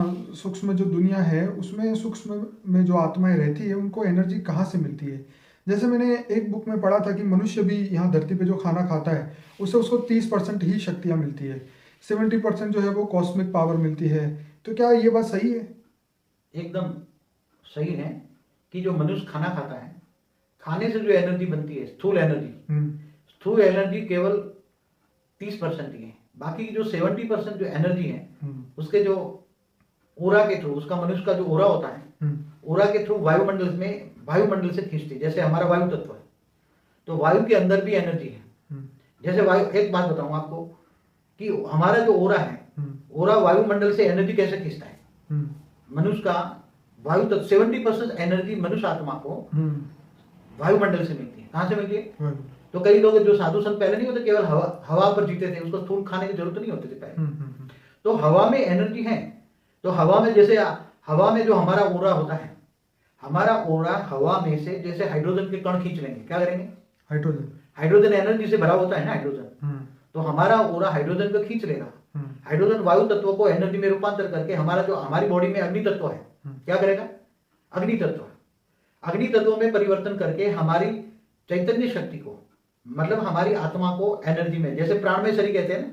सूक्ष्म जो दुनिया है उसमें सूक्ष्म में जो आत्माएं रहती है उनको एनर्जी कहाँ से मिलती है। जैसे मैंने एक बुक में पढ़ा था कि मनुष्य भी यहाँ धरती पे जो खाना खाता है उससे उसको 30% ही शक्तियाँ मिलती है, 70% जो है वो कॉस्मिक पावर मिलती है। तो क्या ये बात सही है? एकदम सही है कि जो मनुष्य खाना खाता है, खाने से जो एनर्जी बनती है, स्थूल एनर्जी, हम्म। स्थूल एनर्जी केवल 30% ही है। बाकी की जो 70% जो एनर्जी है, हम्म। उसके जो ओरा के थ्रू, उसका मनुष्य का जो ओरा होता है, हम्म। ओरा के थ्रू वायुमंडल से खींचती है। जैसे हमारा वायु तत्व है, तो वायु के अंदर भी एनर्जी है। हम्म। जैसे वायु, एक बात बताऊं आपको कि हमारा जो ओरा है, हम्म। ओरा वायुमंडल से एनर्जी कैसे खींचता है। हम्म। मनुष्य का वायु तत्व 70% एनर्जी मनुष्य आत्मा को हम्म। वायुमंडल से मिलती है। कहां से मिलती है? हम्म। तो कई लोग जो साधु संत पहले नहीं होते, केवल हवा पर जीते थे, उसको स्थूल खाने की जरूरत नहीं होती थी पहले। हम्म। तो हवा में एनर्जी है। तो हवा में जैसे हवा में जो हमारा ओरा होता है, हमारा ओरा हवा में से जैसे हाइड्रोजन के कण खींच लेंगे। क्या करेंगे? हाइड्रोजन। हाइड्रोजन एनर्जी से भरा होता है ना हाइड्रोजन, हम्म। तो हमारा ओरा हाइड्रोजन को खींच लेगा। हम्म। हाइड्रोजन वायु तत्व को एनर्जी में रूपांतर करके हमारी बॉडी में अग्नि तत्व है, क्या करेगा? अग्नि तत्व, अग्नि तत्व में परिवर्तन करके हमारी चैतन्य शक्ति को, मतलब हमारी आत्मा को एनर्जी में, जैसे प्राणमय शरीर कहते हैं ना,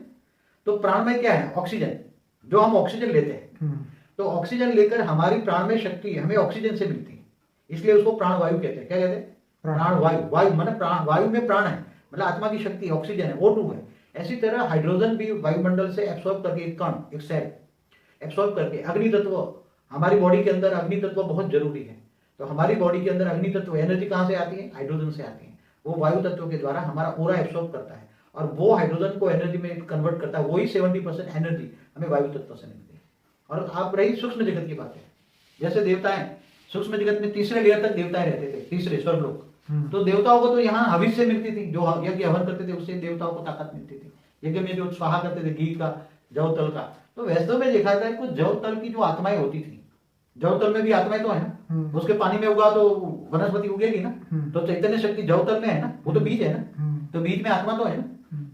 तो प्राणमय क्या है? ऑक्सीजन, जो हम ऑक्सीजन लेते हैं। तो ऑक्सीजन लेकर हमारी प्राणमय शक्ति हमें ऑक्सीजन से मिलती है, इसलिए उसको प्राणवायु कहते हैं। क्या कहते हैं? प्राणवायु। वायु मतलब प्राण, वायु में प्राण है, मतलब आत्मा की शक्ति ऑक्सीजन है, O2 है। ऐसी तरह हाइड्रोजन भी वायुमंडल से एब्सॉर्ब करके, एक कण, एक सेल एब्सॉर्ब करके, अग्नि तत्व, हमारी बॉडी के अंदर अग्नि तत्व बहुत जरूरी है। तो हमारी बॉडी के अंदर अग्नि तत्व एनर्जी कहां से आती है? हाइड्रोजन से आती है। वो वायु तत्व के द्वारा हमारा ओरा एब्सॉर्ब करता है और वो हाइड्रोजन को एनर्जी में कन्वर्ट करता है। वही 70% एनर्जी हमें वायु तत्व से मिलती है। और आप रही सूक्ष्म जगत की बात है, जैसे देवताएं, सूक्ष्म जगत में तीसरे लेयर तक देवताएं रहते थे, तीसरे स्वर्गलोक। तो देवताओं को तो यहाँ हविष्य से मिलती थी, जो यज्ञ हवन करते थे उससे देवताओं को ताकत मिलती थी। यज्ञ में जो स्वाहा करते थे, घी का, जव तल का। तो वैष्णव में देखा जाए कुछ जव तल की जो आत्माएं होती थी, जव तल में भी आत्माएं तो है ना, उसके पानी में उगा तो वनस्पति उगेगी ना। तो चैतन्य शक्ति जव तल में है ना, वो तो बीज है ना, तो बीज में आत्मा तो है ना।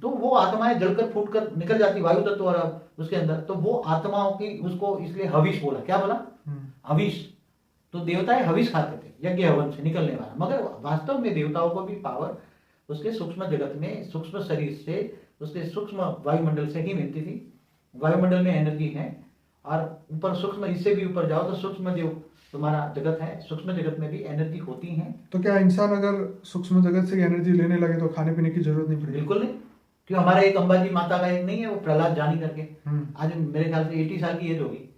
तो वो आत्माएं जलकर फूट कर निकल जाती वायु तत्व और उसके अंदर, तो वो आत्माओं की, उसको इसलिए हविष बोला। क्या बोला? हविष। तो देवताएं हविष खाते थे, यज्ञ हवन से निकलने वाला। मगर वास्तव में देवताओं को भी पावर उसके सूक्ष्म जगत में, सूक्ष्म शरीर से, उसके सूक्ष्म वायुमंडल से ही मिलती थी। वायुमंडल में एनर्जी है, और ऊपर सूक्ष्म, इससे भी ऊपर जाओ तो सूक्ष्म जो तुम्हारा जगत है, सूक्ष्म जगत में भी एनर्जी होती है। तो क्या इंसान अगर सूक्ष्म जगत से एनर्जी लेने लगे तो खाने पीने की जरूरत नहीं पड़ेगी? बिल्कुल नहीं। क्यों? हमारा एक अंबाजी माता का एक नहीं है वो, प्रहलाद जानी करके, आज मेरे ख्याल से 80 साल की एज होगी।